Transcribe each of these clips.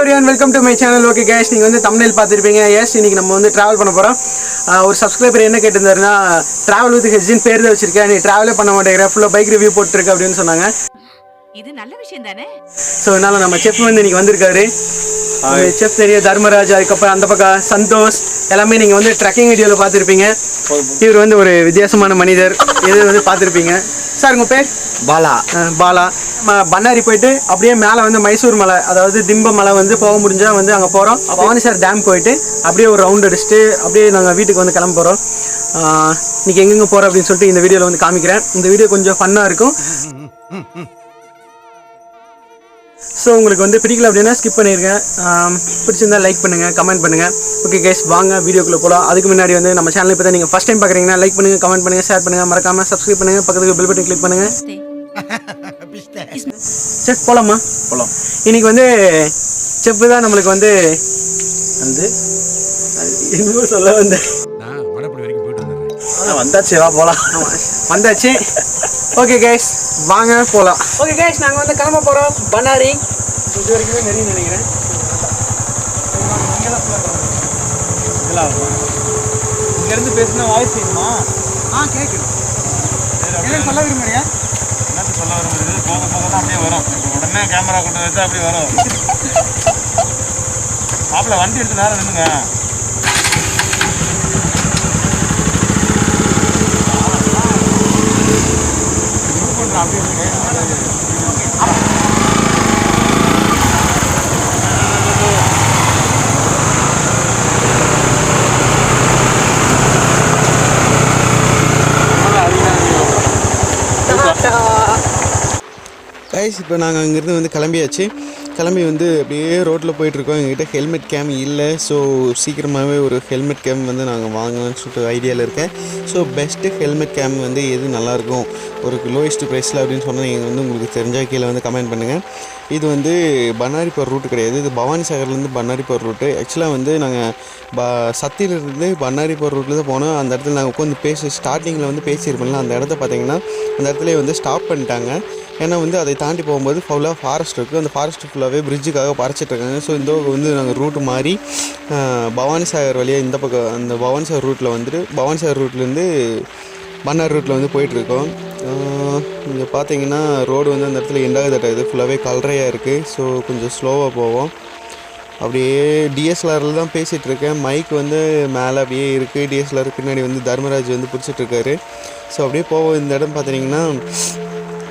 everyone, welcome to my channel. Okay guys, நீங்க வந்து thumbnail பாத்திருப்பீங்க. Yes, இன்னைக்கு நம்ம வந்து travel பண்ண போறோம். ஒரு சப்ஸ்கிரைபர் என்ன கேட்டிருந்தாருன்னா travel with Hezin பேர் தான் வச்சிருக்கேன். நீ travel பண்ண மாட்டேங்கற ஃபுல்லா பைக் ரிவ்யூ போட்டுருக்க அப்படினு சொன்னாங்க. இது நல்ல விஷயம் தானே. சோ அதனால நம்ம செஃப் வந்து இன்னைக்கு வந்திருக்காரு. செஃப் தெரிய தர்மராஜ் அதுக்கு அப்புறம் அந்த பக்கம் சந்தோஷ் எல்லாமே நீங்க வந்து ட்ரெக்கிங் வீடியோல பாத்திருப்பீங்க. இவர் வந்து ஒரு வித்தியாசமான மனிதர். இது வந்து பாத்திருப்பீங்க. சார் உங்க பேர்? பாலா. பன்னாரி போயிட்டு அப்படியே மேலே வந்து மைசூர் மலை அதாவது திம்பம் மலை வந்து போக முடிஞ்சா வந்து அங்கே போகிறோம். பவானிசாகர் டேம் போயிட்டு அப்படியே ஒரு ரவுண்ட் அடிச்சுட்டு அப்படியே நாங்கள் வீட்டுக்கு வந்து கிளம்ப போகிறோம். இன்னைக்கு எங்கெங்கே போகிறோம் அப்படின்னு சொல்லிட்டு இந்த வீடியோவில் வந்து காமிக்கிறேன். இந்த வீடியோ கொஞ்சம் ஃபன்னாக இருக்கும். ஸோ உங்களுக்கு வந்து பிடிக்கல அப்படின்னா ஸ்கிப் பண்ணியிருக்கேன். பிடிச்சிருந்தா லைக் பண்ணுங்கள், கமெண்ட் பண்ணுங்கள். ஓகே கைஸ், வாங்க வீடியோக்குள்ளே போகலாம். அதுக்கு முன்னாடி வந்து நம்ம சேனல் இப்போ தான் நீங்கள் ஃபஸ்ட் டைம் பார்க்குறீங்கன்னா லைக் பண்ணுங்கள், கமெண்ட் பண்ணுங்கள், ஷேர் பண்ணுங்கள், மறக்காமல் சப்ஸ்கிரைப் பண்ணுங்கள், பக்கத்துக்கு பெல் பட்டன் கிளிக் பண்ணுங்கள். செஃப் போலாமா? போலாம். இன்னைக்கு வந்து செஃப் தான் நம்மளுக்கு வந்து இன்னும் சொல்ல வந்தேன். வந்தாச்சு, வா போலாம். வந்தாச்சு. ஓகே கைஸ், வாங்க போலாம். ஓகே கைஸ், நாங்கள் வந்து கிளம்ப போகிறோம் பன்னாரி. இது வரைக்குமே நிறைய நினைக்கிறேன். இங்கேருந்து பேசினா வாய்ஸ் கேட்குமா? கேட்குது. என்ன சொல்ல விரும்புறியா? என்னத்து சொல்ல விரும்புறது? போக போக தான் அப்படியே வரும். உடனே கேமரா கொண்டு வச்சா அப்படியே வரும். மாப்பிள்ள வண்டி எடுத்து நேரம் நின்றுங்க. கைஸ், இப்போ நாங்கள் அங்கேருந்து வந்து கிளம்பி வந்து அப்படியே ரோட்டில் போயிட்டுருக்கோம். எங்ககிட்ட ஹெல்மெட் கேம் இல்லை. ஸோ சீக்கிரமாகவே ஒரு ஹெல்மெட் கேம் வந்து நாங்கள் வாங்கலாம்னு சொல்லிட்டு ஐடியாவில் இருக்கேன். ஸோ பெஸ்ட்டு ஹெல்மெட் கேம் வந்து எது நல்லாயிருக்கும் ஒரு லோயஸ்ட் ப்ரைஸில் அப்படின்னு சொன்னால் நீங்கள் வந்து உங்களுக்கு தெரிஞ்சால் கீழே வந்து கமெண்ட் பண்ணுங்கள். இது வந்து பன்னாரி போகிற ரூட்டு கிடையாது. இது பவானிசாகர்லேருந்து பன்னாரி போகிற ரூட்டு. ஆக்சுவலாக வந்து நாங்கள் சத்தியிலிருந்து பன்னாரி போகிற ரூட்டில் தான் போனோம். அந்த இடத்துல நாங்கள் உட்காந்து ஸ்டார்டிங்கில் வந்து பேசியிருப்போம்ல, அந்த இடத்த பார்த்திங்கன்னா அந்த இடத்துல வந்து ஸ்டாப் பண்ணிட்டாங்க. ஏன்னா வந்து அதை தாண்டி போகும்போது ஃபுல்லாக ஃபாரஸ்ட் இருக்குது. அந்த ஃபாரஸ்ட்டு ஃபுல்லாகவே பிரிட்ஜுக்காக பறிச்சிட்ருக்காங்க. ஸோ இந்த வந்து நாங்கள் ரூட்டு மாறி பவானிசாகர் வழியாக இந்த பக்கம் அந்த பவானிசாகர் ரூட்டில் வந்துட்டு பவானிசாகர் ரூட்லேருந்து பன்னாரி ரூட்டில் வந்து போயிட்டுருக்கோம். இங்கே பார்த்தீங்கன்னா ரோடு வந்து அந்த இடத்துல எண்டாவது ஃபுல்லாகவே கலரையாக இருக்குது. ஸோ கொஞ்சம் ஸ்லோவாக போவோம். அப்படியே டிஎஸ்எல்ஆரில் தான் பேசிகிட்ருக்கேன். மைக் வந்து மேலே அப்படியே இருக்குது. டிஎஸ்எல்ஆர் பின்னாடி வந்து தர்மராஜ் வந்து பிடிச்சிட்ருக்காரு. ஸோ அப்படியே போவோம். இந்த இடம் பார்த்தீங்கன்னா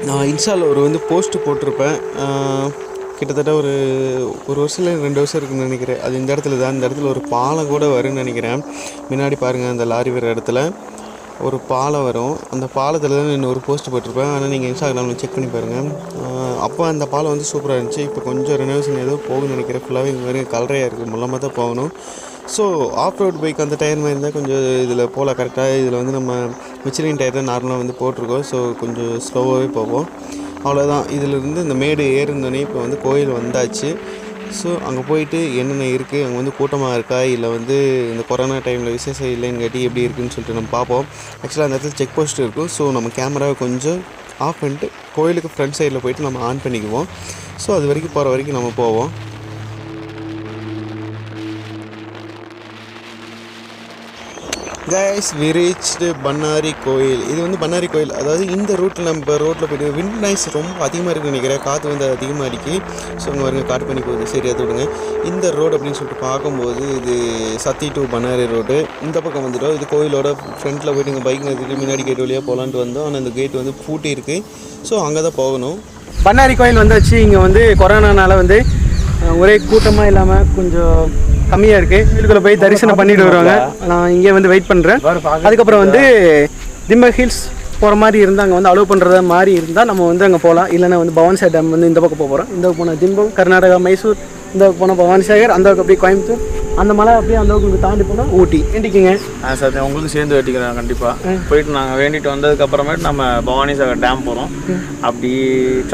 நான் இன்ஸ்டாவில் வந்து போஸ்ட்டு போட்டிருப்பேன். கிட்டத்தட்ட ஒரு வருஷம் இல்லை 2 வருஷம் இருக்குதுன்னு நினைக்கிறேன். அது இந்த இடத்துல தான். இந்த இடத்துல ஒரு பாலம் கூட வரும்னு நினைக்கிறேன். முன்னாடி பாருங்கள், அந்த லாரி வர இடத்துல ஒரு பாலம் வரும். அந்த பாலத்தில் தான் இன்னொரு போஸ்ட்டு போட்டிருப்பேன். ஆனால் நீங்கள் இன்ஸ்டாகிராமில் செக் பண்ணி பாருங்கள். அப்போ அந்த பாலம் வந்து சூப்பராக இருந்துச்சு. இப்போ கொஞ்சம் ரெனோவேஷன் ஏதோ போகுன்னு நினைக்கிறேன். ஃபுல்லாகவே இங்கே வரைக்கும் கலரையாக இருக்குது. மூலமாக தான் போகணும். ஸோ ஆஃப் ரோட் பைக் அந்த டயர் மாதிரி இருந்தால் கொஞ்சம் இதில் போகலாம் கரெக்டாக. இதில் வந்து நம்ம மிச்சலின் டயர் தான் நார்மலாக வந்து போட்டிருக்கோம். ஸோ கொஞ்சம் ஸ்லோவாகவே போவோம். அவ்வளோதான். இதிலிருந்து இந்த மேடு ஏறுந்தோடனே இப்போ வந்து கோயில் வந்தாச்சு. ஸோ அங்கே போயிட்டு என்னென்ன இருக்குது, அங்கே வந்து கூட்டமாக இருக்கா இல்லை வந்து இந்த கொரோனா டைமில் விசேஷம் இல்லைங்காட்டி எப்படி இருக்குதுன்னு சொல்லிட்டு நம்ம பார்ப்போம். ஆக்சுவலாக அந்த இடத்துல செக் போஸ்ட் இருக்கும். ஸோ நம்ம கேமராவை கொஞ்சம் ஆஃப் பண்ணிட்டு கோயிலுக்கு ஃப்ரண்ட் சைடில் போயிட்டு நம்ம ஆன் பண்ணிக்குவோம். ஸோ அது வரைக்கும் போகிற வரைக்கும் நம்ம போவோம். கைஸ், we reached பன்னாரி கோயில். இது வந்து பன்னாரி கோயில். அதாவது இந்த ரூட்டில் நம்ம ரோட்டில் போய்ட்டு விண்ட் நாய்ஸ் ரொம்ப அதிகமாக இருக்குன்னு நினைக்கிறேன். காற்று வந்து அதிகமாக அடிக்கி. ஸோ அங்கே வருங்க காட்டு பண்ணி போகுது. சரி, அதை விடுங்க. இந்த ரோடு அப்படின்னு சொல்லிட்டு பார்க்கும்போது இது சத்தி டு பன்னாரி ரோடு. இந்த பக்கம் வந்துட்டோம். இது கோயிலோட ஃப்ரண்ட்டில் போய்ட்டு இங்கே பைக் நிறுத்திட்டு முன்னாடி கேட் வழியாக போகலான்ட்டு வந்தோம். ஆனால் இந்த கேட் வந்து பூட்டி இருக்குது. ஸோ அங்கே தான் போகணும். பன்னாரி கோயில் வந்தாச்சு. இங்கே வந்து கொரோனானால வந்து ஒரே கூட்டமாக இல்லாமல் கொஞ்சம் கம்மியாக இருக்குது. கோயிலுக்குள்ளே போய் தரிசனம் பண்ணிட்டு வருவாங்க. நான் இங்கே வந்து வெயிட் பண்ணுறேன். அதுக்கப்புறம் வந்து திம்பம் ஹில்ஸ் போகிற மாதிரி இருந்தால் அங்கே வந்து அலோவ் பண்ணுறத மாதிரி இருந்தால் நம்ம வந்து அங்கே போகலாம். இல்லைன்னா வந்து பவானிசாகர் டேம் வந்து இந்த பக்கம் போகிறோம். இந்த பக்கம் போனால் திம்பம், கர்நாடகா, மைசூர், இந்த பக்கம் போனால் பவானிசாகர், அந்த பக்கம் அப்படியே கோயம்புத்தூர், அந்த மலை அப்படியே அந்த பக்கம் தாண்டி போனால் ஊட்டி. வேண்டிக்குங்க சார், உங்களுக்கு சேர்ந்து வேண்டிக்கிறேன். கண்டிப்பாக போயிட்டு நாங்கள் வேண்டிட்டு வந்ததுக்கப்புறமேட்டு நம்ம பவானிசாகர் டேம் போகிறோம். அப்படி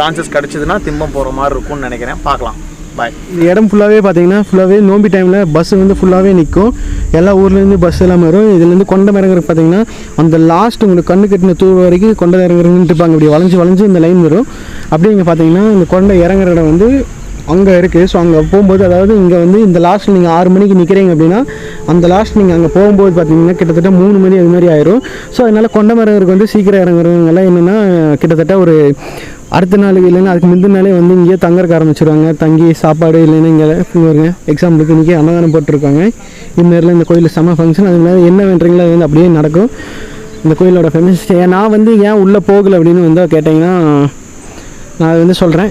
சான்சஸ் கிடச்சிதுன்னா திம்பம் போகிற மாதிரி இருக்கும்னு நினைக்கிறேன். பார்க்கலாம். பாய். இந்த இடம் ஃபுல்லாகவே பார்த்தீங்கன்னா ஃபுல்லாகவே நோம்பி டைமில் பஸ் வந்து ஃபுல்லாகவே நிற்கும். எல்லா ஊர்லேருந்து பஸ் எல்லாம் வரும். இதுலேருந்து கொண்டம் இறங்குறதுக்கு பார்த்தீங்கன்னா அந்த லாஸ்ட் உங்களுக்கு கண்ணு கட்டின தூர் வரைக்கும் கொண்டை இறங்குறதுன்னு இருப்பாங்க. இப்படி வளைஞ்சு இந்த லைன் வரும். அப்படி இங்கே பார்த்தீங்கன்னா இந்த கொண்டை இறங்குற இடம் வந்து அங்கே இருக்குது. ஸோ அங்கே போகும்போது அதாவது இங்கே வந்து இந்த லாஸ்ட் நீங்கள் 6 மணிக்கு நிற்கிறீங்க அப்படின்னா அந்த லாஸ்ட் நீங்கள் அங்கே போகும்போது பார்த்தீங்கன்னா கிட்டத்தட்ட 3 மணி அது மாதிரி ஆயிரும். ஸோ அதனால் கொண்டமரருக்கு வந்து சீக்கிரம் இறங்குறவங்கெல்லாம் என்னென்னா கிட்டத்தட்ட ஒரு அடுத்த நாள் இல்லைன்னா அதுக்கு முந்தின நாளே வந்து இங்கேயே தங்கறக்க ஆரம்பிச்சிருவாங்க. தங்கி சாப்பாடு இல்லைன்னா இங்கே வருங்க எக்ஸாம்பிளுக்கு இன்றைக்கி அன்னதானம் போட்டிருக்காங்க. இந்நேரில் இந்த கோயிலில் செம்ம ஃபங்க்ஷன். அது மாதிரி என்ன வேண்டுறீங்களோ அது வந்து அப்படியே நடக்கும். இந்த கோயிலோட ஃபேமஸ் நான் வந்து ஏன் உள்ளே போகலை அப்படின்னு வந்து கேட்டிங்கன்னா நான் அது வந்து சொல்கிறேன்.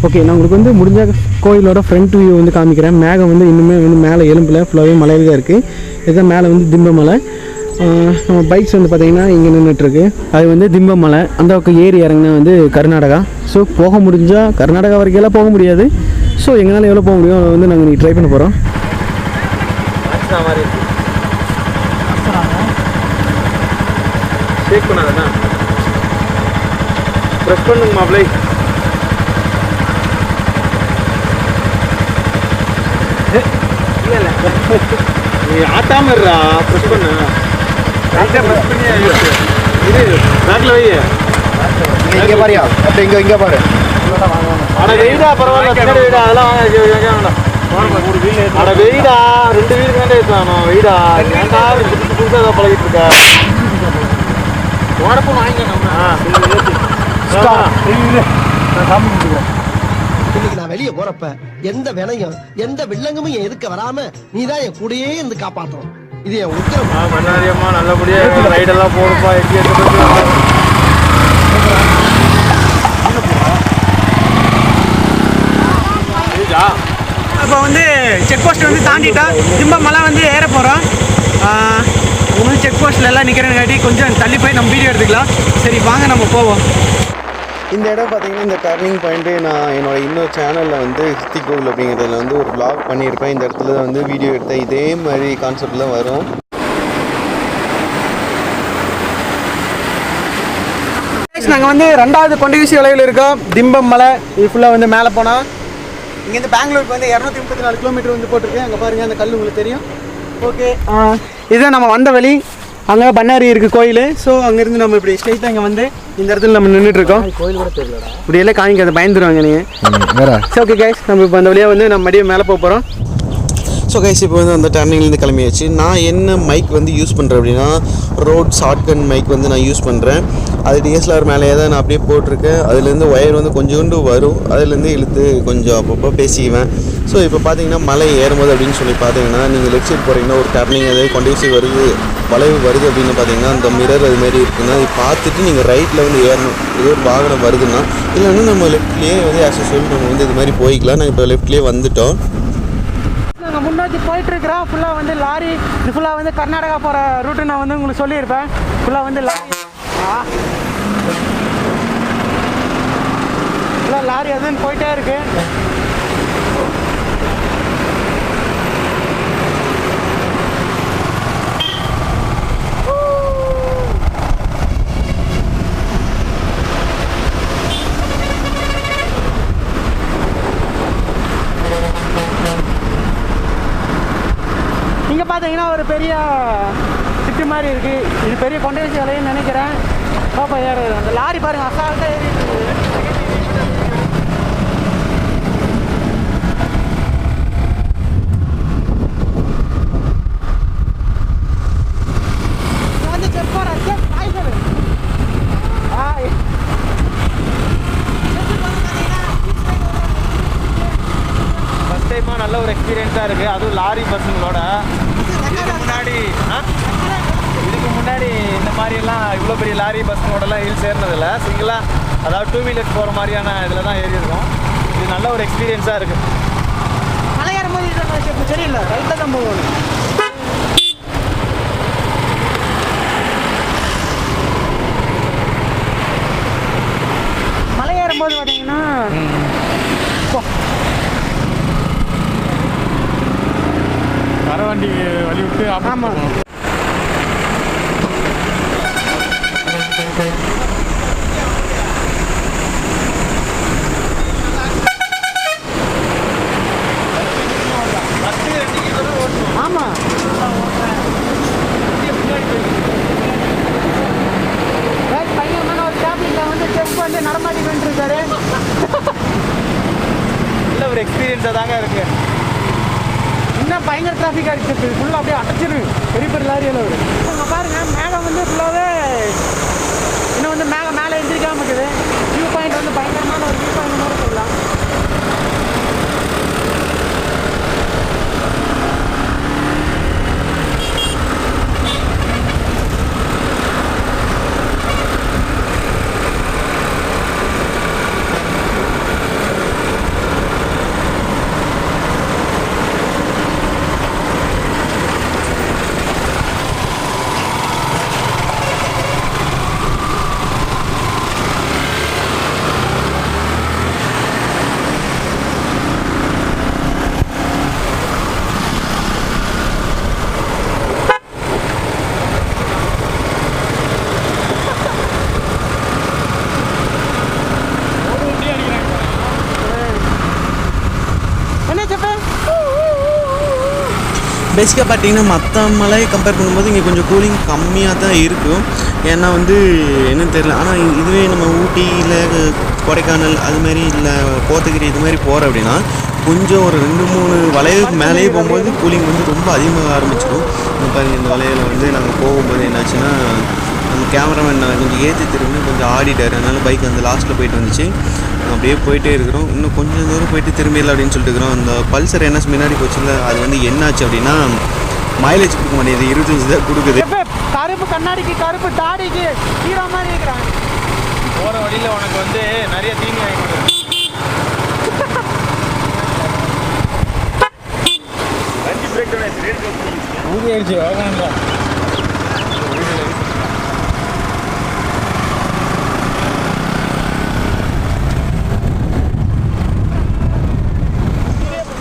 ஓகே, நான் உங்களுக்கு வந்து முடிஞ்ச கோயிலோட ஃப்ரண்ட் வியூ வந்து காமிக்கிறேன். மேகம் வந்து இன்னுமே வந்து மேலே எலும்பில் ஃபுல்லாகவே மலையில் தான் இருக்குது. இதுதான் மேலே வந்து திம்ப மலை. நம்ம பைக்ஸ் வந்து பார்த்திங்கன்னா இங்கே நின்றுட்டுருக்கு. அது வந்து திம்ப மலை. அந்த பக்கம் ஏறி இறங்கினா வந்து கர்நாடகா. ஸோ போக முடிஞ்சால் கர்நாடகா வரைக்கும் போக முடியாது. ஸோ எங்களால் எவ்வளோ போக முடியும் அதை வந்து நாங்கள் நீ ட்ரை பண்ண போகிறோம். ஷேக் பண்ணாதண்ணா, ப்ரெஸ் பண்ணுங்க மாப்பிளை. இல்லை நீ ஆட்டாம இருடா, ப்ரெஸ் பண்ணு. இது பேக்கில் வை. இங்கே பாரியா, அப்போ இங்கே பாரு. ஆனால் வெயிடா பரவாயில்ல, பின்னாடி வெயிடா அதெல்லாம் வேண்டாம். அட வெயிடா, 2 வீலுக்கு தானே ஏற்றணும். வெயிடா ஏன்டா புதுசாக தான் பழகிட்டு இருக்கா. உடம்பு வாங்கிக்கணும். இன்னைக்கு நான் வெளியே போறப்ப எந்த வினையும் எந்த வில்லங்கமும் என் எதுக்க வராம நீதான் என் கூடயே இருந்து காப்பாத்தணும். இது என் உத்தரவு. பண்ணாரியம்மா, நல்லபடியா ரைடெல்லாம் போடுப்பா. இப்போ வந்து செக் போஸ்ட் வந்து தாண்டிட்டா திம்பம் மலை வந்து ஏற போகிறோம். உங்களுக்கு செக் போஸ்ட்டில் எல்லாம் நிற்கிறங்காட்டி கொஞ்சம் தள்ளி போய் நம்ம வீடியோ எடுத்துக்கலாம். சரி வாங்க நம்ம போவோம். இந்த இடம் பார்த்தீங்கன்னா இந்த டர்னிங் பாயிண்ட்டு நான் என்னோடய இன்னொரு சேனலில் வந்து ஹிருத்திகோகுல் அப்படிங்கிறதுல வந்து ஒரு vlog பண்ணியிருப்பேன். இந்த இடத்துல தான் வந்து வீடியோ எடுத்தேன். இதே மாதிரி கான்செப்டில் வரும். நாங்கள் வந்து 2வது கொண்டகிசி வளைவில் இருக்கோம். திம்பம் மலை இது ஃபுல்லாக வந்து மேலே போனால் இங்கேருந்து பெங்களூருக்கு வந்து 234 கிலோமீட்டர் வந்து போட்டிருக்கேன். அங்கே பாருங்கள் அந்த கல் உங்களுக்கு தெரியும். ஓகே, இதுதான் நம்ம வந்த வழி. அங்கே பன்னாரி இருக்குது கோயில். ஸோ அங்கேருந்து நம்ம இப்படி ஸ்ட்ரெயிட்டாக இங்கே வந்து இந்த இடத்துல நம்ம நின்றுட்டுருக்கோம். கோயில் கூட தெரியல இப்படியெல்லாம் காமிக்காத, பயந்துருவாங்க நீங்கள். சரி ஓகே கைஸ், நம்ம இப்போ அந்த வழியாக வந்து நம்ம மறுபடியும் மேலே போக போகிறோம். ஸோ கைஸ் இப்போ வந்து அந்த டர்னிங்லேருந்து கிளம்பியாச்சு. நான் என்ன மைக் வந்து யூஸ் பண்ணுறேன் அப்படின்னா ரோட் ஷார்ட்கன் மைக் வந்து நான் யூஸ் பண்ணுறேன். அது டிஎஸ்எல்ஆர் மேலேயே தான் நான் அப்படியே போட்டிருக்கேன். அதுலேருந்து ஒயர் வந்து கொஞ்சோண்டு வரும், அதுலேருந்து இழுத்து கொஞ்சம் அப்பப்போ பேசிக்குவேன். ஸோ இப்போ பார்த்தீங்கன்னா மலை ஏறும்போது அப்படின்னு சொல்லி பார்த்தீங்கன்னா நீங்கள் லெஃப்ட் சைட் போகிறீங்கன்னா ஒரு டர்னிங் அது கொண்டேசி வருது, வளைவு வருது அப்படின்னு பார்த்தீங்கன்னா அந்த மிரர் அதுமாரி இருக்குன்னா அது பார்த்துட்டு நீங்கள் ரைட்டில் வந்து ஏறணும். ஏதோ ஒரு வாகனம் வருதுன்னா, இல்லைன்னா நம்ம லெஃப்ட்லேயே வந்து ஆஸ் யூஸ்வல் நம்ம வந்து இது மாதிரி போய்க்கலாம். நாங்கள் இப்போ லெஃப்ட்லேயே வந்துவிட்டோம். நாங்கள் முன்னாடி போயிட்டுருக்கிறோம். ஃபுல்லாக வந்து லாரி, இது ஃபுல்லாக வந்து கர்நாடகா போகிற ரூட்டு நான் வந்து உங்களுக்கு சொல்லியிருப்பேன். ஃபுல்லாக வந்து லாரி ஃபுல்லாக லாரி அதுன்னு போயிட்டே இருக்கு. இங்கே பார்த்தீங்கன்னா ஒரு பெரிய சிட்டி மாதிரி இருக்குது. இது பெரிய கொண்டேசி வலைன்னு நினைக்கிறேன். பாப்பா ஏறுது அந்த லாரி பாருங்க, அசால்ட்டாக ஏறிட்டு வந்து செக் போகிறேன். ஃபஸ்ட் டைமாக நல்ல ஒரு எக்ஸ்பீரியன்ஸாக இருக்குது. அதுவும் லாரி பஸ்ஸுங்களோட. இதுக்கு முன்னாடி இந்த மாதிரியெல்லாம் இவ்வளோ பெரிய லாரி பஸ்ஸுங்களோடலாம் ஹில்ஸ் ஏறினதில்ல. சிங்கிளாக அதாவது 2 வீலர்ஸ் போகிற மாதிரியான இதில் தான் ஏறியிருக்கோம். இது நல்ல ஒரு எக்ஸ்பீரியன்ஸாக இருக்குது. மலை ஏறும்போது சரியில்லை, ரைட்டில் தான் போகணும். மலை ஏறும்போது பார்த்தீங்கன்னா வண்டி வழி விட்டு. ஆமாம், ஆமாம். பையன் ஒரு டேப்லெட்டில் வந்து செக் வந்து நடமாட்டிட்டு வந்துருக்காரு. டிஸ்டன்ஸாக தாங்க இருக்குது. இன்னும் பயங்கர டிராஃபிக்காக இருக்குது. ஃபுல்லாக அப்படியே அடைச்சிருக்கு பெரிய பெரிய லாரியில் வரும். இங்கே பாருங்கள் மேகம் வந்து ஃபுல்லாகவே இன்னும் வந்து மேலே எந்திரிக்காமல் இருக்குது. வியூ பாயிண்ட் வந்து பயங்கரமான ஒரு வியூ பாயிண்ட் மாதிரி சொல்லலாம். பேசிக்காக பார்த்தீங்கன்னா மற்ற மலையை கம்பேர் பண்ணும்போது இங்கே கொஞ்சம் கூலிங் கம்மியாக தான் இருக்கும். ஏன்னா வந்து என்னன்னு தெரியல. ஆனால் இதுவே நம்ம ஊட்டி இல்லை கொடைக்கானல் அதுமாரி இல்லை கோத்தகிரி இது மாதிரி போகிற அப்படின்னா கொஞ்சம் ஒரு 2-3 வளைவுக்கு மேலேயே போகும்போது கூலிங் வந்து ரொம்ப அதிகமாக ஆரம்பிச்சிடும். பாருங்கள் இந்த வளைவில் வந்து நாங்கள் போகும்போது என்னாச்சுன்னா நம்ம கேமராமேன் கொஞ்சம் ஏற்றி திரும்பி கொஞ்சம் ஆடிட்டார். அதனால் பைக் அந்த லாஸ்ட்டில் போயிட்டு வந்துச்சு. அப்படியே போயிட்டே இருக்கிறோம். இன்னும் கொஞ்சம் தூரம் போயிட்டு திரும்பிடலாம் அப்படின்னு சொல்லிட்டு இருக்கிறோம். அந்த பல்சர் என்எஸ் முன்னாடி போச்சுல அது வந்து என்னாச்சு அப்படின்னா மைலேஜ் கொடுக்க மாட்டேங்குது. 25 தான் கொடுக்குது. கருப்பு கண்ணாடிக்கு கருப்பு தாடிக்கு ஹீரோ மாதிரி இருக்கிறாங்க. போகிற வழியில் உனக்கு வந்து நிறைய தீனி வாங்கி கொடுக்குறேன். ஊதியாச்சு வாங்கணும்.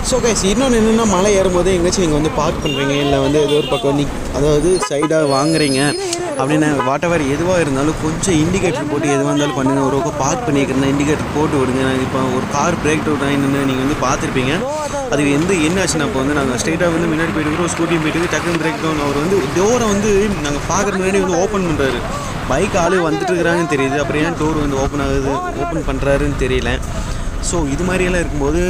ஸோ கைஸ் இன்னொன்று என்னென்னா மலை ஏறும்போது எங்கேயாச்சும் நீங்கள் வந்து பார்க் பண்ணுறீங்க இல்லை வந்து ஏதோ ஒரு பக்கம் அதாவது சைடாக வாங்குறீங்க அப்படின்னு வாட்டவர் எதுவாக இருந்தாலும் கொஞ்சம் இண்டிகேட்டர் போட்டு எதுவாக இருந்தாலும் பண்ணுங்கள். ஒரு பக்கம் பார்க் பண்ணிக்கிறேன்னா இண்டிகேட்டர் போட்டு விடுங்க. இப்போ ஒரு கார் பிரேக் டவுன் ஆகின்னு நீங்கள் வந்து பார்த்துருப்பீங்க. அதுக்கு என்ன ஆச்சுன்னா அப்போ வந்து நாங்கள் ஸ்ட்ரெயிட்டாக வந்து முன்னாடி போயிட்டு ஒரு ஸ்கூட்டியும் போயிட்டு டக்குன்னு பிரேக் டவுன். அவர் வந்து டோரை வந்து நாங்கள் பார்க்குற முன்னாடி வந்து ஓப்பன் பண்ணுறாரு. பைக் ஆளு வந்துட்டு இருக்கிறாங்கன்னு தெரியுது. அப்புறம் ஏன் டோர் வந்து ஓப்பன் பண்ணுறாருன்னு தெரியல. ஸோ இது மாதிரியெல்லாம் இருக்கும்போது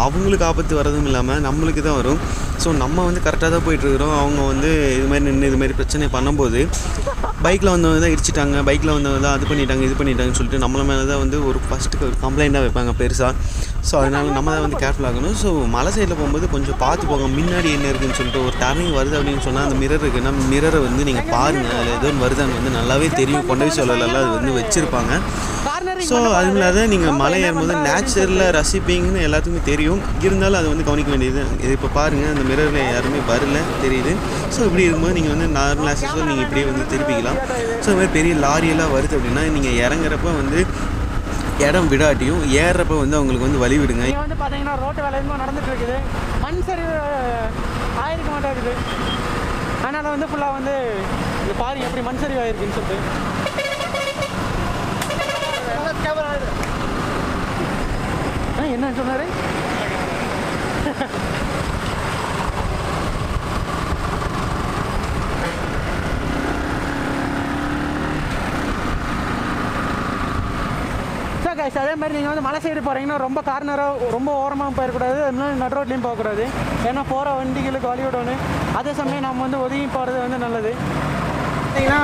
அவங்களுக்கு ஆபத்து வரதும் இல்லாமல் நம்மளுக்கு தான் வரும். ஸோ நம்ம வந்து கரெக்டாக தான் போயிட்டுருக்குறோம். அவங்க வந்து இது மாதிரி நின்று இது மாதிரி பிரச்சனை பண்ணும்போது பைக்கில் வந்தவங்க தான் இடிச்சிட்டாங்க, பைக்கில் வந்தவங்க தான் அது பண்ணிட்டாங்கன்னு சொல்லிட்டு நம்மள மேலே தான் வந்து ஒரு ஃபஸ்ட்டு ஒரு கம்ப்ளைண்ட்டாக வைப்பாங்க பெருசாக. ஸோ அதனால் நம்ம தான் வந்து கேர்ஃபுல் ஆகணும். ஸோ மலை சைடில் போகும்போது கொஞ்சம் பார்த்து போங்க. முன்னாடி என்ன இருக்குதுன்னு சொல்லிட்டு ஒரு டர்னிங் வருது அப்படின்னு சொன்னால் அந்த மிரர் இருக்குன்னா மிரரை வந்து நீங்கள் பாருங்கள். அதில் ஏதோ வருதான்னு வந்து நல்லாவே தெரியும். கொண்டை சொல்லலாம் அது வந்து வச்சுருப்பாங்க. ஸோ அது இல்லாத நீங்கள் மலை ஏறும்போது நேச்சுரலில் ரசிப்பீங்கன்னு எல்லாத்துக்குமே தெரியும். இருந்தாலும் அதை வந்து கவனிக்க வேண்டியது. இது இப்போ பாருங்கள் அந்த மிரரில் யாருமே வரல தெரியுது. ஸோ இப்படி இருக்கும்போது நீங்கள் வந்து நார்மல் ஆக்சஸில் நீங்கள் இப்படியே வந்து திருப்பிக்கலாம். ஸோ இது மாதிரி பெரிய லாரியெல்லாம் வருது அப்படின்னா நீங்கள் இறங்குறப்ப வந்து இடம் விடாட்டியும் ஏறுறப்ப வந்து அவங்களுக்கு வந்து வழி விடுங்க. இங்கே வந்து பார்த்தீங்கன்னா ரோட்டு வேலை எதுவும் நடந்துட்டு இருக்குது. மண் சரிவு ஆயிருக்க மாட்டேங்குது. அதனால் வந்து ஃபுல்லாக வந்து இது பாருங்க எப்படி மண் சரிவு ஆயிருக்குன்னு சொல்லிட்டு. என்ன சொன்னாரு? கைஸ் அதே மாதிரி நீங்கள் வந்து மலை சைடு போகிறீங்கன்னா ரொம்ப கார்னராக ரொம்ப ஓரமாக போயிடக்கூடாது. அதனால நடு ரோட்லேயும் போகக்கூடாது. ஏன்னா போகிற வண்டிகளுக்கு வழி விடணும். அதே சமயம் நம்ம வந்து ஒதுங்கி போகிறது வந்து நல்லது. பார்த்தீங்கன்னா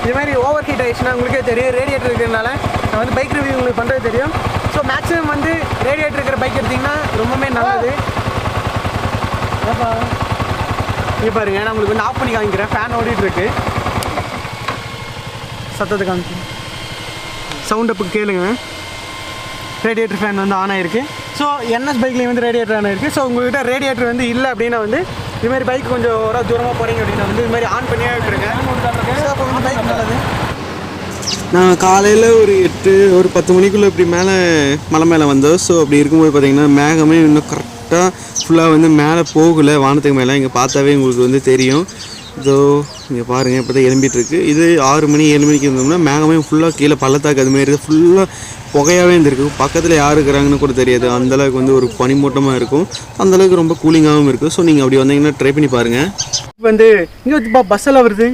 இது மாதிரி ஓவர் ஹீட் ஆகிடுச்சுன்னா உங்களுக்கே தெரியும். ரேடியேட்டர் இருக்கிறதுனால நான் வந்து பைக் ரிவ்யூ உங்களுக்கு பண்ணுறது தெரியும். ஸோ மேக்ஸிமம் வந்து ரேடியேட்டர் இருக்கிற பைக் எடுத்திங்கன்னா ரொம்பவே நல்லது. இங்கே பாருங்க நான் உங்களுக்கு வந்து ஆஃப் பண்ணி காமிக்கிறேன். ஃபேன் ஓடிட்டுருக்கு. சத்தத்தை காமிச்சு சவுண்ட் அப்போ கேளுங்க. ரேடியேட்டர் ஃபேன் வந்து ஆன் ஆகிருக்கு. ஸோ என்எஸ் பைக்லேயும் வந்து ரேடியேட்டர் ஆன் ஆகிருக்கு. ஸோ உங்கள்கிட்ட ரேடியேட்டர் வந்து இல்லை அப்படின்னா வந்து இதுமாதிரி பைக் கொஞ்சம் ஒரு தூரமாக போகிறீங்க அப்படின்னா வந்து இது மாதிரி ஆன் பண்ணியே விட்டுருங்க. அப்போ வந்து பைக் நல்லது. நான் காலையில் ஒரு 10 மணிக்குள்ளே இப்படி மலை மேலே வந்தோம். ஸோ அப்படி இருக்கும்போது பார்த்திங்கன்னா மேகமே இன்னும் கரெக்டாக ஃபுல்லாக வந்து மேலே போகலை. வானத்துக்கு மேலே இங்கே பார்த்தாவே உங்களுக்கு வந்து தெரியும். இதோ இங்கே பாருங்கள் இப்போ தான் எழும்பிட்டுருக்கு. இது 6 மணி 7 மணிக்கு இருந்தோம்னா மேகமே ஃபுல்லாக கீழே பள்ளத்தாக்கு அதுமாரி ஃபுல்லாக புகையாகவே இருந்திருக்கு. பக்கத்தில் யார் இருக்கிறாங்கன்னு கூட தெரியாது. அந்தளவுக்கு வந்து ஒரு பனிமூட்டமாக இருக்கும். அந்தளவுக்கு ரொம்ப கூலிங்காகவும் இருக்கும். ஸோ நீங்கள் அப்படி வந்தீங்கன்னா ட்ரை பண்ணி பாருங்கள். இப்போ வந்து இங்கே வந்து பஸ்ஸெல்லாம் வருது.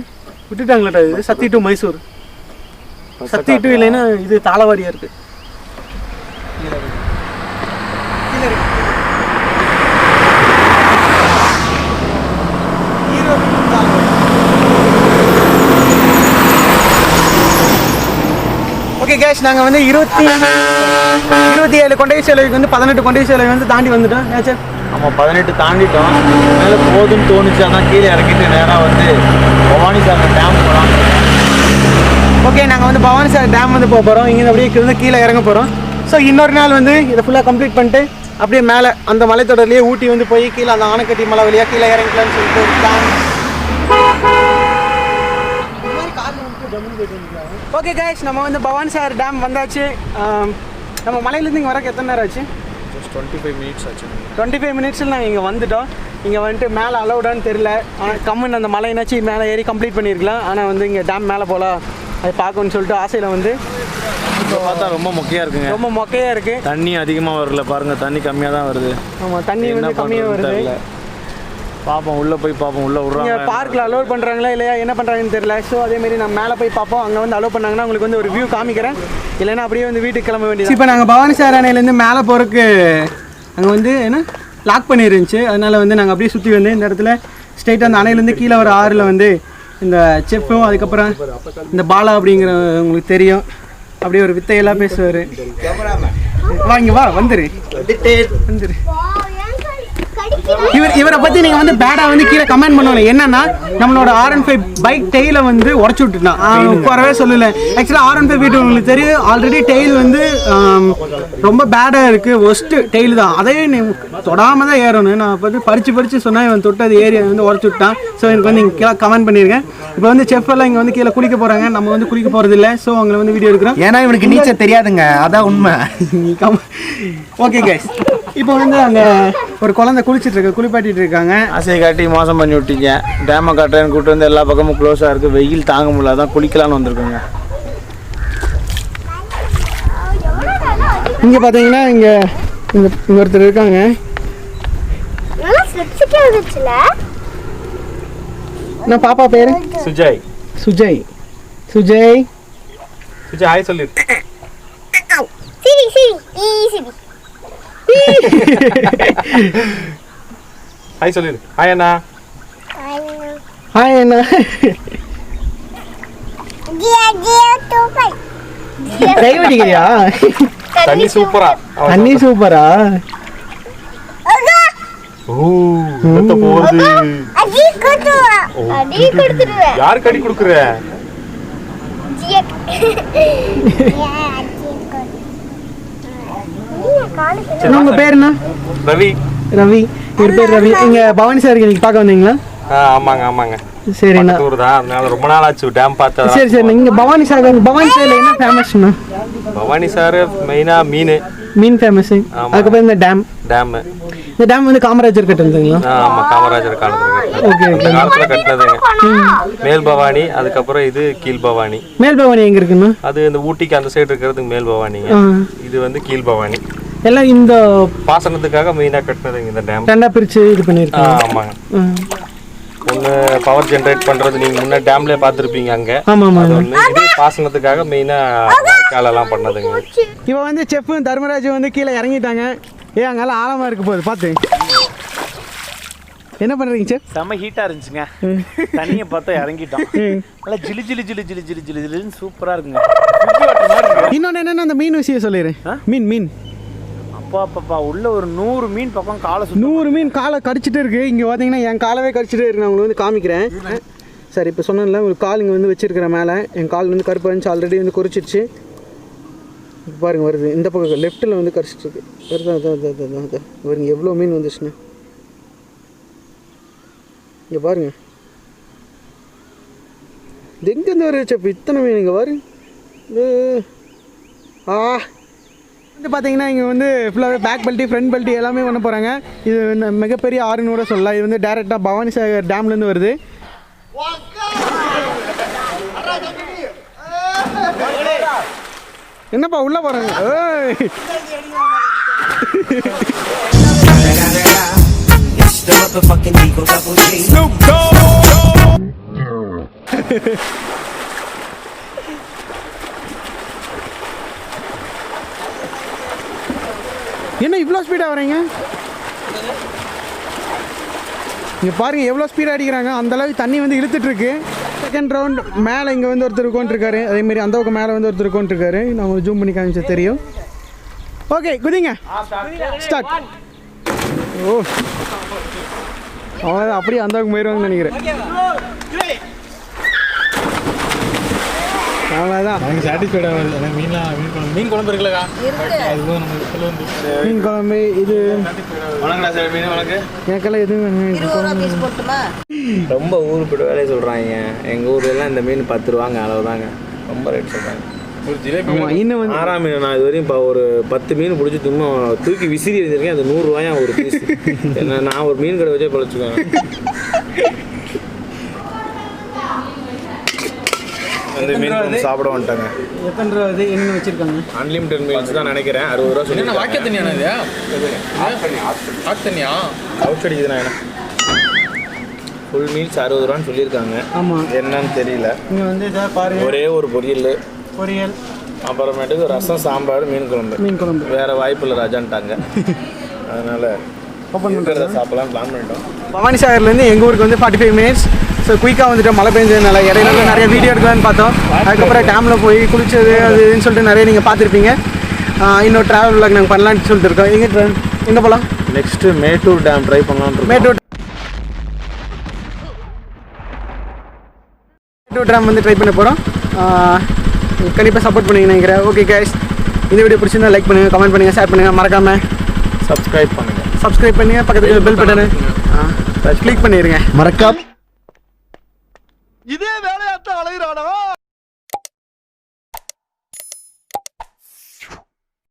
விட்டுட்டாங்களாட்டா இது சத்தி டு மைசூர். சத்தி டு இல்லைன்னா இது தாளவாடியாக இருக்குது. ஓகே கேஷ், நாங்கள் வந்து 27 கொண்டை சேலைக்கு வந்து 18 கொண்டை சேலை வந்து தாண்டி வந்துட்டோம். ஏச்சா நம்ம 18 தாண்டிட்டோம். மேலே போதுன்னு தோணுச்சு, அதான் கீழே இறக்கிட்டு நேராக வந்து பவானிசாகர் டேம் போகலாம். ஓகே, நாங்கள் வந்து பவானிசாகர் டேம் வந்து போக போகிறோம். இங்கே அப்படியே வந்து கீழே இறங்க போகிறோம். ஸோ இன்னொரு நாள் வந்து இதை ஃபுல்லாக கம்ப்ளீட் பண்ணிட்டு அப்படியே மேலே அந்த மலைத்தொடர்லேயே ஊட்டி வந்து போய் கீழே அந்த ஆனைக்கட்டி மலை வழியாக கீழே இறங்கிக்கலாம்னு சொல்லிட்டு ஒரு பிளான். ஓகே கைஸ், நம்ம வந்து பவானிசாகர் டேம் வந்தாச்சு. நம்ம மலையிலேருந்து இங்கே வரக்கு எத்தனை நேரம் ஆச்சு? ஜஸ்ட் 25 மினிட்ஸ் ஆச்சு. 25 மினிட்ஸில் நாங்கள் இங்கே வந்துட்டோம். இங்கே வந்துட்டு மேலே அலௌடான்னு தெரில. ஆனால் கம்முன்னு அந்த மலைனாச்சு மேலே ஏறி கம்ப்ளீட் பண்ணியிருக்கலாம். ஆனால் வந்து இங்கே டேம் மேலே போகலாம், அது பார்க்கணுன்னு சொல்லிட்டு ஆசையில் வந்து இப்போ பார்த்தா ரொம்ப மொக்கையாக இருக்குங்க. ரொம்ப மொக்கையாக இருக்குது. தண்ணி அதிகமாக வரல பாருங்கள், தண்ணி கம்மியாக தான் வருது. ஆமாம், தண்ணி வந்து கம்மியாக வருது. பார்ப்போம், உள்ளே போய் பார்ப்போம். உள்ளே விட்றாங்க. பார்க்கில் அலோட் பண்ணுறாங்களா இல்லையா, என்ன பண்ணுறாங்கன்னு தெரியல. ஸோ அதேமாரி நான் மேலே போய் பார்ப்போம். அங்கே வந்து அலோட் பண்ணாங்கன்னா உங்களுக்கு வந்து ஒரு வியூ காமிக்கிறேன். இல்லைன்னா அப்படியே வந்து வீட்டுக்கு கிளம்ப வேண்டியது. இப்போ நாங்கள் பவானிசாகர் அணையிலேருந்து மேலே போகிறதுக்கு அங்கே வந்து என்ன லாக் பண்ணிருந்துச்சு. அதனால் வந்து நாங்கள் அப்படியே சுற்றி வந்து இந்த இடத்துல ஸ்ட்ரைட்டாக அந்த அணையிலேருந்து கீழே வர ஆறில் வந்து இந்த செஃப்பும் அதுக்கப்புறம் இந்த பாலா அப்படிங்கிற உங்களுக்கு தெரியும், அப்படியே ஒரு வித்தையெல்லாம் பேசுவார். வாங்க வா, வந்துரு. இவரை பற்றி நீங்கள் வந்து பேடாக வந்து கீழே கமெண்ட் பண்ணணும். என்னன்னா நம்மளோட R15 பைக் டெயிலை வந்து உடச்சி விட்டுட்டான். குறவே சொல்லலை. ஆக்சுவலாக R15 வீட்டு உங்களுக்கு தெரியும், ஆல்ரெடி டெயில் வந்து ரொம்ப பேடாக இருக்குது. ஒஸ்ட்டு டெயில் தான். அதையே நீ தொடாமல் தான் ஏறணும். நான் வந்து பறித்து சொன்னால் இவன் தொட்டது ஏரியா வந்து உடச்சி விட்டான். ஸோ எனக்கு வந்து இங்கே கீழே கமெண்ட் பண்ணியிருக்கேன். இப்போ வந்து செஃப் எல்லாம் இங்கே வந்து கீழே குளிக்க போகிறாங்க. நம்ம வந்து குளிக்க போகிறது இல்லை. ஸோ அவங்களை வந்து வீடியோ எடுக்கிறோம். ஏன்னா இவனுக்கு நீச்சல் தெரியாதுங்க, அதான் உண்மை. ஓகே கைஸ், இப்போ வந்து அங்கே ஒரு குழந்தை குளிப்பாட்டிட்டு இருக்காங்க. ஆசையை காட்டி மோசம் பண்ணி விட்டீங்க. டேமை காட்டுறேன்னு கூப்பிட்டு வந்து எல்லா பக்கமும் க்ளோஸாக இருக்குது. வெயில் தாங்க முடியல, தான் குளிக்கலான்னு வந்திருக்கோங்க. இங்கே பார்த்தீங்கன்னா இங்கே ஒருத்தர் இருக்காங்க. நான் பாப்பா பேரு சுஜய். சுஜய் சுஜய் சுஜய் ஹாய் சொல்லு. ஹாய் சொல்லு. ஹாய் அண்ணா. ஹாய் அண்ணா. கைவடிக்கிறியா? தண்ணி சூப்பரா. தண்ணி சூப்பரா. போகுது. யாருக்கு அடி கொடுக்குற? உங்க பேர் என்ன? ரவி. ரவி, இவர் பேர் ரவி. இங்க பவானிசாகர் நீங்க பார்க்க வந்தீங்களா? ஆமாங்க. சரிண்ணா. அதனால ரொம்ப நாள் ஆச்சு டேம் பார்த்தா. சரி. நீங்க பவானிசாகர்ல என்ன ஃபேமஸ்ண்ணா? பவானிசாகர் மெயினா மீன் ஃபேமஸ். அதுக்கப்புறம் இந்த டேம் வந்து காமராஜர் கட்டுறதுங்களா? ஆமா, காமராஜர் காலத்துல. ஓகே காலத்துல கட்டினதுங்க. மேல் பவானி, அதுக்கப்புறம் இது கீழ் பவானி. மேல் பவானி எங்க இருக்குண்ணா? அது இந்த ஊட்டிக்கு அந்த சைடு இருக்கிறதுக்கு மேல் பவானிங்க. இது வந்து கீழ் பவானி. எல்லாம் இந்த பாசனத்துக்காக மெயினா கட்டினதுங்க இந்த டேம். ரெண்டா பிரிச்சு இது பண்ணிருக்காங்க. ஆமாங்க. ஒன்று பவர் ஜென்ரேட் பண்ணுறது நீங்கள் முன்னே டேம்லேயே பார்த்துருப்பீங்க அங்கே. ஆமாம். இது பாசனத்துக்காக மெயினாக வாய்க்காலெல்லாம் பண்ணதுங்க. இப்போ வந்து செஃப் தர்மராஜ் வந்து கீழே இறங்கிட்டாங்க. அங்கெல்லாம் ஆழமாக இருக்கு போகுது பார்த்து. என்ன பண்ணுறீங்க செஃப்? செம்ம ஹீட்டாக இருந்துச்சுங்க. தண்ணியை பார்த்தா இறங்கிட்டோம். நல்லா ஜிலு சூப்பராக இருக்குங்க. இன்னொன்று என்னென்னா அந்த மீன் விஷயம் சொல்லிடுறேன். மீன் அப்பா உள்ள ஒரு 100 மீன் பக்கம் 100 மீன் காலை கடிச்சிட்டு இருக்கு. இங்கே பார்த்தீங்கன்னா என் காலவே கடிச்சிட்டே இருக்கு. நான் உங்களுக்கு வந்து காமிக்கிறேன். சரி, இப்போ சொன்னேன்ல ஒரு கால் இங்கே வந்து வச்சிருக்கிறேன். மேலே என் கால் வந்து கருப்பு இருந்துச்சு, ஆல்ரெடி வந்து குறிச்சிருச்சு. பாருங்க வருது, இந்த பக்கம் லெஃப்ட்டில் வந்து கடிச்சிட்டு இருக்கு. வருது பாருங்க எவ்வளோ மீன் வந்துச்சுன்னு. இங்கே பாருங்க, இது எங்கேருந்து வருது செப் இத்தனை மீன்? இங்கே பாருங்க. வந்து பார்த்தீங்கன்னா இங்கே வந்து ஃபுல்லாகவே பேக் பெல்ட்டி ஃப்ரண்ட் பெல்ட்டி எல்லாமே பண்ண போகிறாங்க. இது மிகப்பெரிய ஆறுன்னு கூட சொல்லலாம். இது வந்து டேரெக்டாக பவானிசாகர் டேம்லேருந்து வருது. என்னப்பா உள்ளே போகிறாங்க? என்ன இவ்வளோ ஸ்பீடாக வரீங்க? இங்கே பாருங்கள் எவ்வளோ ஸ்பீடாக அடிக்கிறாங்க. அந்தளவுக்கு தண்ணி வந்து இழுத்துட்ருக்கு. செகண்ட் ரவுண்ட் மேலே இங்கே வந்து ஒருத்தர் உட்காந்துருக்காரு, அதேமாரி அந்த பக்கம் மேலே வந்து ஒருத்தர் உட்காந்துருக்காரு. நான் உங்களுக்கு ஜூம் பண்ணி காமிச்சா தெரியும். Okay குதிங்க, start. ஓ அவ்வளோதான், அப்படியே அந்த பக்கம் போயிடுவாங்கன்னு நினைக்கிறேன். அவ்வளோதான். எனக்கு சாட்டிஸ்ஃபைடாக வருது. எனக்கு மீன் குழம்பு இருக்குல்லக்கா, அதுவும் நம்ம வந்து மீன் குழம்பு இது வணங்கடா சார். மீன் வணக்கு எனக்கெல்லாம் எதுவும் வேணும். ரொம்ப ஊருப்பட்டு வேலையை சொல்கிறாங்க. எங்கள் ஊர்லலாம் இந்த மீன் 10 ரூபாங்க, அளவுதாங்க. ரொம்ப ரேட் சொல்கிறாங்க. ஒரு ஜிலேபி இன்னும் வந்து 6ஆம் மீன் நான் இது வரையும் இப்போ ஒரு 10 மீன் பிடிச்சி சும்மா தூக்கி விசிறி எழுதியிருக்கேன். அது 100 ரூபாயா ஒரு பீஸ். என்ன நான் ஒரு மீன் கடை வச்சே பழச்சுக்கேன். அந்த மீன் சாப்பிட வந்துட்டாங்க. எத்தனை ரூபா அது என்ன வச்சுருக்காங்க? அன்லிமிட்டட் மீல்ஸ் தான் நினைக்கிறேன். 60 ரூபா சொல்லி. வாக்கிய தண்ணியாண்ணா இது? ஆக் தண்ணியா? அவுட் அடிக்குதுண்ணா. என்ன ஃபுல் மீல்ஸ் 60 ரூபான்னு சொல்லியிருக்காங்க. ஆமாம், என்னன்னு தெரியல. இங்கே வந்து இதாக பாருங்க, ஒரே ஒரு பொரியல், அப்புறமேட்டுக்கு ரசம், சாம்பார், மீன் குழம்பு. வேறு வாய்ப்பு இல்லை ராஜான்ட்டாங்க. அதனால் ஓப்பன் பண்ணுறத சாப்பிடலாம் பிளான் பண்ணிட்டோம். பவானிசாகர்லேருந்து எங்கள் ஊருக்கு வந்து 45 மினிட்ஸ். ஸோ குயிக்காக வந்துட்டு மழை பெஞ்சதுனால இடையில நிறைய வீடியோ எடுக்கலான்னு பார்த்தோம். அதுக்கப்புறம் டேமில் போய் குளிச்சது அதுன்னு சொல்லிட்டு நிறைய நீங்கள் பார்த்துருப்பீங்க. இன்னொரு ட்ராவல் விளாக் நாங்கள் பண்ணலான்னு சொல்லிட்டு இருக்கோம். எங்கே போகலாம்? நெக்ஸ்ட்டு மேட்டூர் டேம் ட்ரை பண்ணலான்னு. மேட்டூர் டேம் வந்து ட்ரை பண்ண போகிறோம். கண்டிப்பாக சப்போர்ட் பண்ணுவீங்கன்னு நினைக்கிறேன். ஓகே கைஸ், இந்த வீடியோ பிடிச்சிருந்தா லைக் பண்ணுங்கள், கமெண்ட் பண்ணுங்கள், ஷேர் பண்ணுங்கள், மறக்காமல் சப்ஸ்கிரைப் பண்ணுங்கள். பக்கத்துக்கு பெல் பட்டனு கிளிக் பண்ணிடுங்க. மறக்காம இதே வேலையாத்தான் அலைகிறானா?